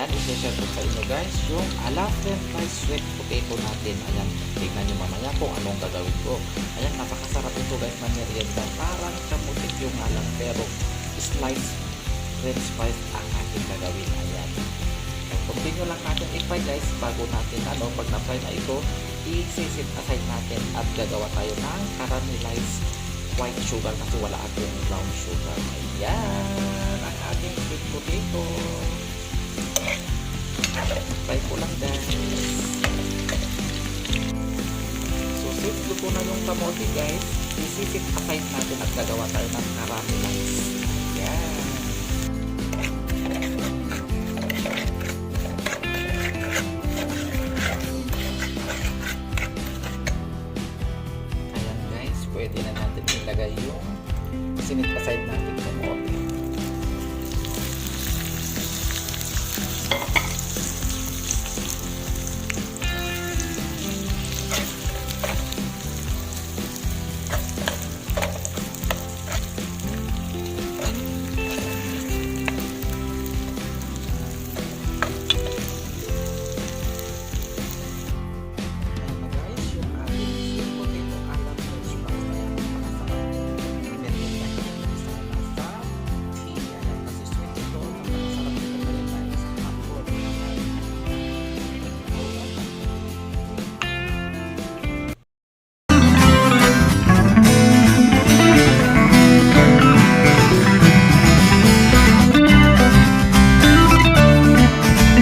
Ayan, i-share ko sa inyo guys yung alafren rice sweet potato natin. Ayan, tignan nyo mamaya kung anong gagawin ko. Ayan, napakasarap ito guys na merienda. Parang kamutik yung alam pero slice french fries ang ating gagawin. Ayan. Continue lang natin i-fry guys bago natin pag na-fry na ito, i-set aside natin at gagawa tayo ng caramelized white sugar kasi wala akong brown sugar. Ayan, ang ating sweet potato. Fry ko lang guys. So, since luto na yung kamote guys, i-set aside natin at gagawa tayo ng caramelized. Ayan.